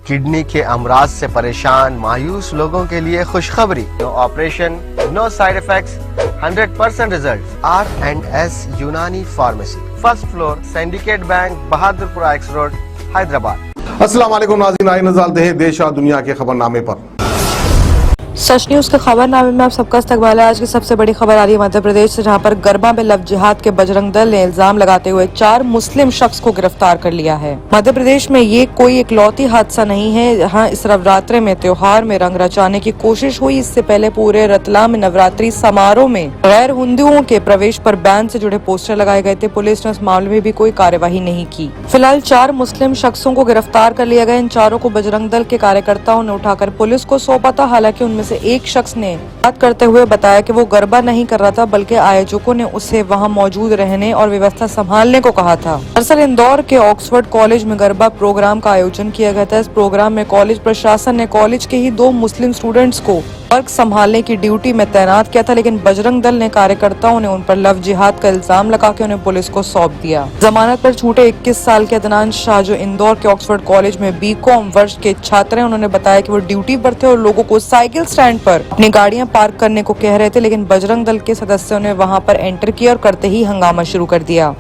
Kidney के अमराज से परेशान मायूस लोगों के लिए खुशखबरी। No operation, no side effects, 100% result. R&S Unani pharmacy, first floor, Syndicate Bank, Bahadurpura X road, Hyderabad. अस्सलाम वालेकुम नाज़रीन, आइए नज़र डालते हैं देश और दुनिया के खबरनामे पर। सच न्यूज के खबरनामे में आप सबका इस्तकबाल है। आज की सबसे बड़ी खबर आ रही है मध्य प्रदेश से, जहां पर गरबा में लव जिहाद के बजरंग दल ने इल्जाम लगाते हुए 4 मुस्लिम शख्स को गिरफ्तार कर लिया है। मध्य प्रदेश में ये कोई इकलौती हादसा नहीं है जहां इस नवरात्रे में त्योहार में रंग रचाने की कोशिश हुई। इससे पहले पूरे रतलाम में नवरात्रि समारोह में गैर हिंदुओं के प्रवेश पर बैन से जुड़े पोस्टर लगाए गए थे। पुलिस ने इस मामले में भी कोई कार्यवाही नहीं की। फिलहाल 4 मुस्लिम शख्सों को गिरफ्तार कर लिया गया। इन चारों को बजरंग दल के कार्यकर्ताओं ने उठाकर पुलिस को सौंपा था। हालांकि उनमें से एक शख्स ने बात करते हुए बताया कि वो गरबा नहीं कर रहा था, बल्कि आयोजकों ने उसे वहां मौजूद रहने और व्यवस्था संभालने को कहा था। दरअसल इंदौर के ऑक्सफोर्ड कॉलेज में गरबा प्रोग्राम का आयोजन किया गया था। इस प्रोग्राम में कॉलेज प्रशासन ने कॉलेज के ही 2 मुस्लिम स्टूडेंट्स को वर्क संभालने की ड्यूटी में तैनात किया था, लेकिन बजरंग दल ने कार्यकर्ताओं ने उन पर लव जिहाद का इल्जाम लगा के उन्हें पुलिस को सौंप दिया। जमानत पर छूटे 21 साल के अदनान शाह, जो इंदौर के ऑक्सफोर्ड कॉलेज में बीकॉम वर्ष के छात्र हैं, उन्होंने बताया कि वो ड्यूटी पर थे और लोगों को साइकिल स्टैंड पर अपनी गाड़ियां पार्क करने को कह रहे थे, लेकिन बजरंग दल के सदस्यों ने वहां पर एंटर किया और करते ही हंगामा शुरू कर दिया।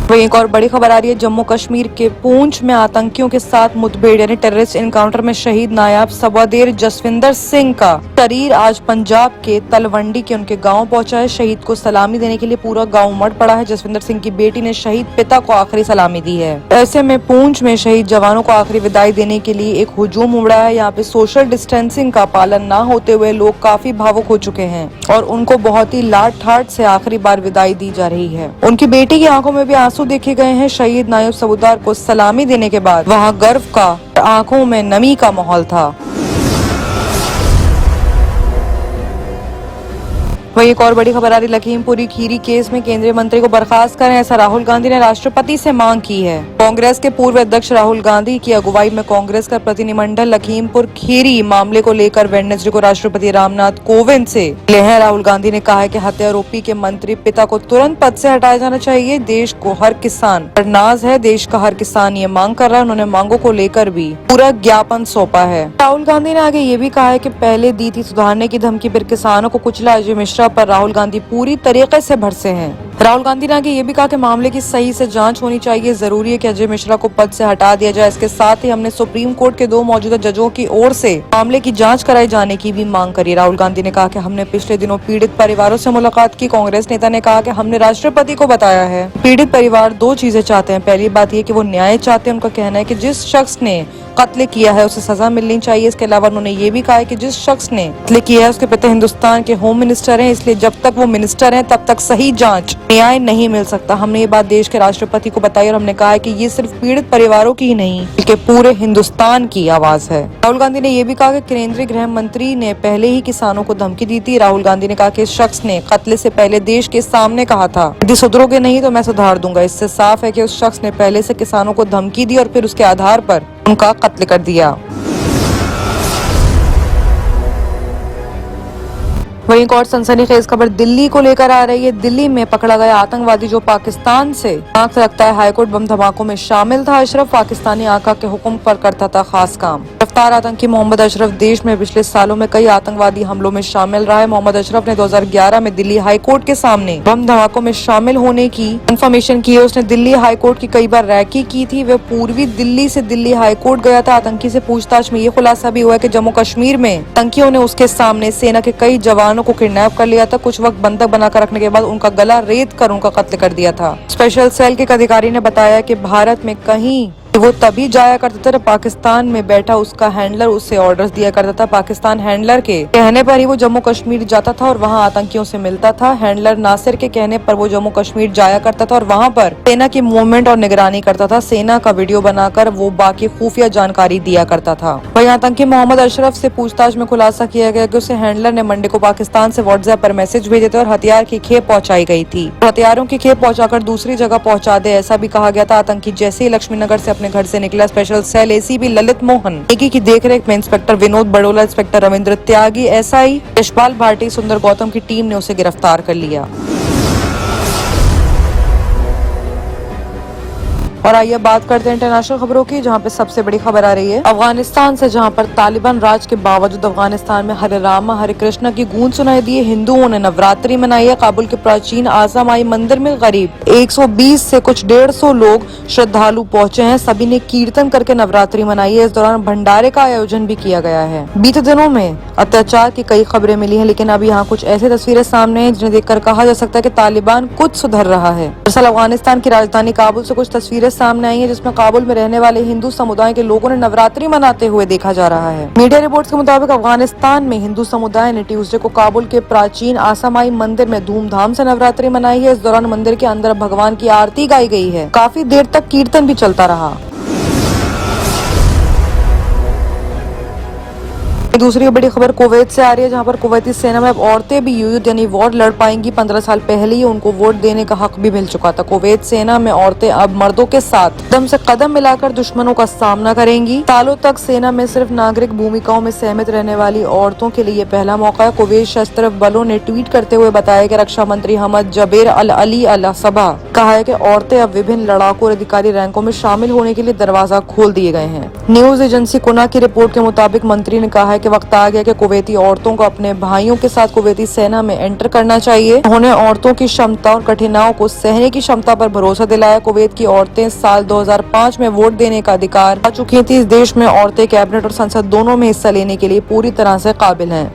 वहीं एक और बड़ी खबर आ रही है जम्मू कश्मीर के पूंछ में आतंकियों के साथ मुठभेड़ यानी टेररिस्ट इनकाउंटर में शहीद नायब सवादेर जसविंदर सिंह का शरीर आज पंजाब के तलवंडी के उनके गांव पहुंचा है। शहीद को सलामी देने के लिए पूरा गांव उमड़ पड़ा है। जसविंदर सिंह की बेटी ने शहीद पिता को आखिरी सलामी दी है। ऐसे में पूंछ में शहीद जवानों को आखिरी विदाई देने के लिए एक हुजूम उमड़ा है। यहाँ पे सोशल डिस्टेंसिंग का पालन न होते हुए लोग काफी भावुक हो चुके हैं और उनको बहुत ही लाठ ठाठ से आखिरी बार विदाई दी जा रही है। उनकी बेटी की आंखों में भी आंसू देखे गए हैं। शहीद नायब सवादेर को सलामी देने के बाद वहां गर्व का, आंखों में नमी का माहौल था। वहीं एक और बड़ी खबर आ रही लखीमपुरी खीरी केस में केंद्रीय मंत्री को बर्खास्त करें, ऐसा राहुल गांधी ने राष्ट्रपति से मांग की है। कांग्रेस के पूर्व अध्यक्ष राहुल गांधी की अगुवाई में कांग्रेस का प्रतिनिधिमंडल लखीमपुर खीरी मामले को लेकर वेडनेसडे को राष्ट्रपति रामनाथ कोविंद से मिले हैं। राहुल गांधी ने कहा है कि हत्यारोपी के मंत्री पिता को तुरंत पद से हटाया जाना चाहिए। देश को हर किसान पर नाज है, देश का हर किसान ये मांग कर रहा है। उन्होंने मांगों को लेकर भी पूरा ज्ञापन सौंपा है। राहुल गांधी ने आगे ये भी कहा है कि पहले दी थी सुधारने की धमकी, फिर किसानों को कुचला। अजय मिश्रा पर राहुल गांधी पूरी तरीके से भरसे हैं। राहुल गांधी ने आगे ये भी कहा कि मामले की सही से जांच होनी चाहिए। जरूरी है कि अजय मिश्रा को पद से हटा दिया जाए। इसके साथ ही हमने सुप्रीम कोर्ट के 2 मौजूदा जजों की ओर से मामले की जांच कराए जाने की भी मांग करी। राहुल गांधी ने कहा कि हमने पिछले दिनों पीड़ित परिवारों से मुलाकात की। कांग्रेस नेता ने कहा कि हमने राष्ट्रपति को बताया है। पीड़ित परिवार 2 चीजें चाहते हैं। पहली बात ये कि वो न्याय चाहते हैं। उनका कहना है कि जिस शख्स ने कत्ल किया है उसे सजा मिलनी चाहिए। इसके अलावा उन्होंने ये भी कहा है कि जिस शख्स ने कत्ल किया है उसके पिता हिंदुस्तान के होम मिनिस्टर हैं, इसलिए जब तक वो मिनिस्टर हैं तब तक सही जांच, न्याय नहीं मिल सकता। हमने ये बात देश के राष्ट्रपति को बताई और हमने कहा है कि ये सिर्फ पीड़ित परिवारों की ही नहीं बल्कि पूरे हिंदुस्तान की आवाज है। राहुल गांधी ने ये भी कहा कि केंद्रीय गृह मंत्री ने पहले ही किसानों को धमकी दी थी। राहुल गांधी ने कहा कि इस शख्स ने कत्ल से पहले देश के सामने कहा था, यदि सुधरोगे नहीं तो मैं सुधार दूंगा। इससे साफ है कि उस शख्स ने पहले से किसानों को धमकी दी और फिर उसके आधार पर उनका कत्ल कर दिया। वहीं एक और सनसनीखेज खबर दिल्ली को लेकर आ रही है। दिल्ली में पकड़ा गया आतंकवादी जो पाकिस्तान से आंख रखता है, हाईकोर्ट बम धमाकों में शामिल था। अशरफ पाकिस्तानी आका के हुक्म पर करता था खास काम। गिरफ्तार आतंकी मोहम्मद अशरफ देश में पिछले सालों में कई आतंकवादी हमलों में शामिल रहा है। मोहम्मद अशरफ ने 2011 में दिल्ली हाईकोर्ट के सामने बम धमाकों में शामिल होने की कंफर्मेशन की है। उसने दिल्ली हाईकोर्ट की कई बार रैकी की थी। वह पूर्वी दिल्ली से दिल्ली हाईकोर्ट गया था। आतंकी से पूछताछ में ये खुलासा भी हुआ कि जम्मू कश्मीर में आतंकियों ने उसके सामने सेना के कई जवानों को किडनैप कर लिया था। कुछ वक्त बंधक बनाकर रखने के बाद उनका गला रेत कर उनका कत्ल कर दिया था। स्पेशल सेल के एक अधिकारी ने बताया कि भारत में कहीं वो तभी जाया करता था पाकिस्तान में बैठा उसका हैंडलर उससे ऑर्डर्स दिया करता था। पाकिस्तान हैंडलर के कहने पर ही वो जम्मू कश्मीर जाता था और वहाँ आतंकियों से मिलता था। हैंडलर नासिर के कहने पर वो जम्मू कश्मीर जाया करता था और वहाँ पर सेना की मूवमेंट और निगरानी करता था। सेना का वीडियो बनाकर वो बाकी खुफिया जानकारी दिया करता था। वही आतंकी मोहम्मद अशरफ से पूछताछ में खुलासा किया गया कि उसे हैंडलर ने मंडे को पाकिस्तान से व्हाट्सएप पर मैसेज भेजे थे और हथियार की खेप पहुंचाई गई थी। हथियारों की खेप पहुंचाकर दूसरी जगह पहुंचा दे, ऐसा भी कहा गया था। आतंकी जैसे ही लक्ष्मीनगर से अपने घर से निकला, special cell ACP Lalit Mohan Negi की देखरेख में inspector Vinod Badola, inspector Ravindra Tyagi, SI Yashpal Bhati, Sundar Gautam की टीम ने उसे गिरफ्तार कर लिया। और आइए बात करते हैं इंटरनेशनल खबरों की, जहां पे सबसे बड़ी खबर आ रही है अफगानिस्तान से, जहां पर तालिबान राज के बावजूद अफगानिस्तान में हरे रामा हरे कृष्णा की गूंज सुनाई दी। हिंदुओं ने नवरात्रि मनाई है। काबुल के प्राचीन आज़ा माई मंदिर में करीब 120 से कुछ 150 लोग श्रद्धालु पहुंचे हैं। सभी ने कीर्तन करके नवरात्रि मनाई है। इस दौरान भंडारे का आयोजन भी किया गया है। बीते दिनों में अत्याचार की कई खबरें मिली है, लेकिन अब यहाँ कुछ ऐसी तस्वीरें सामने हैं जिन्हें देखकर कहा जा सकता है कि तालिबान कुछ सुधर रहा है। दरअसल अफगानिस्तान की राजधानी काबुल से कुछ तस्वीरें सामने आई हैं, जिसमें काबुल में रहने वाले हिंदू समुदाय के लोगों ने नवरात्रि मनाते हुए देखा जा रहा है। मीडिया रिपोर्ट्स के मुताबिक अफगानिस्तान में हिंदू समुदाय ने ट्यूसडे को काबुल के प्राचीन आसामाई मंदिर में धूमधाम से नवरात्रि मनाई है। इस दौरान मंदिर के अंदर भगवान की आरती गाई गई है। काफी देर तक कीर्तन भी चलता रहा। दूसरी बड़ी खबर कुवैत से आ रही है, जहां पर कुवैती सेना में अब औरतें भी युद्ध यानी वॉर लड़ पाएंगी। 15 साल पहले ही उनको वोट देने का हक भी मिल चुका था। कुवैत सेना में औरतें अब मर्दों के साथ कदम से कदम मिलाकर दुश्मनों का सामना करेंगी। सालों तक सेना में सिर्फ नागरिक भूमिकाओं में सहमत रहने वाली औरतों के लिए पहला मौका है। कुवैत सशस्त्र बलों ने ट्वीट करते हुए बताया कि रक्षा मंत्री हमद जबेर अल अली अल सबा कहा है कि औरतें अब विभिन्न लड़ाकू और अधिकारी रैंकों में शामिल होने के लिए दरवाजा खोल दिए गए हैं। न्यूज एजेंसी कुना की रिपोर्ट के मुताबिक मंत्री ने कहा है कि वक्त आ गया कि कुवैती औरतों को अपने भाइयों के साथ कुवैती सेना में एंटर करना चाहिए। उन्होंने औरतों की क्षमता और कठिनाइयों को सहने की क्षमता पर भरोसा दिलाया। कुवैत की औरतें साल 2005 में वोट देने का अधिकार पा चुकी थी। इस देश में औरतें कैबिनेट और संसद दोनों में हिस्सा लेने के लिए पूरी तरह से काबिल हैं।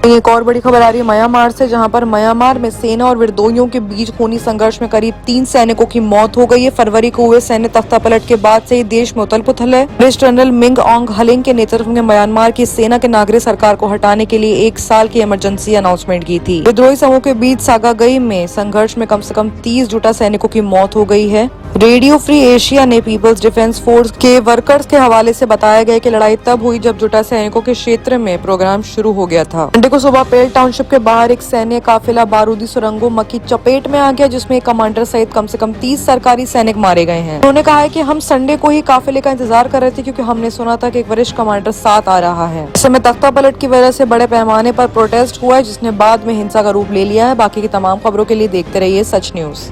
एक और बड़ी खबर आ रही है म्यांमार से, जहां पर म्यांमार में सेना और विद्रोहियों के बीच खूनी संघर्ष में करीब 3 सैनिकों की मौत हो गई है। फरवरी को हुए सैन्य तख्तापलट के बाद से ही देश में उथल पुथल है। ब्रिगेडियर जनरल मिंग ऑन्ग हलिंग के नेतृत्व में म्यांमार की सेना के नागरिक सरकार को हटाने के लिए 1 साल की इमरजेंसी अनाउंसमेंट की थी। विद्रोही समूह के बीच सागागई में संघर्ष में कम से कम 30 जुटा सैनिकों की मौत हो गई है। रेडियो फ्री एशिया ने पीपल्स डिफेंस फोर्स के वर्कर्स के हवाले से बताया गया कि लड़ाई तब हुई जब जुटा सैनिकों के क्षेत्र में प्रोग्राम शुरू हो गया था। मंडे को सुबह पेल टाउनशिप के बाहर एक सैन्य काफिला बारूदी सुरंगों की चपेट में आ गया, जिसमें एक कमांडर सहित कम से कम 30 सरकारी सैनिक मारे गए हैं। उन्होंने कहा है कि हम संडे को ही काफिले का इंतजार कर रहे थे, क्योंकि हमने सुना था कि एक वरिष्ठ कमांडर साथ आ रहा है। इस समय तख्ता पलट की वजह से बड़े पैमाने पर प्रोटेस्ट हुआ है, जिसने बाद में हिंसा का रूप ले लिया है। बाकी की तमाम खबरों के लिए देखते रहिए सच न्यूज।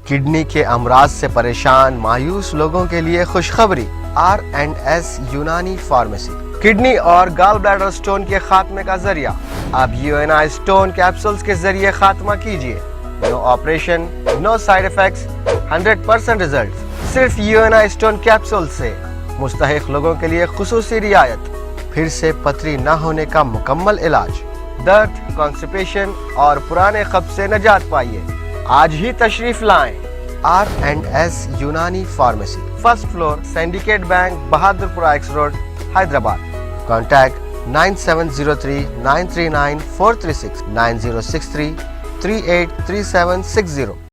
किडनी के अमराज से परेशान मायूस लोगों के लिए खुशखबरी। R&S यूनानी फार्मेसी किडनी और गॉल ब्लैडर स्टोन के खात्मे का जरिया। अब UNI स्टोन कैप्सूल्स के जरिए खात्मा कीजिए। No operation, no side effects, 100% result. सिर्फ UNI स्टोन कैप्सूल से मुस्तहिक लोगों के लिए खुसूसी रियायत। फिर से पथरी न होने का मुकम्मल इलाज। दर्द, कॉन्स्टिपेशन और पुराने कब्ज से निजात पाइए। आज ही तशरीफ लाएं। R&S Unani pharmacy, first floor, Syndicate Bank, Bahadurpura X road, Hyderabad. Contact 9703 939 436 9063 383760।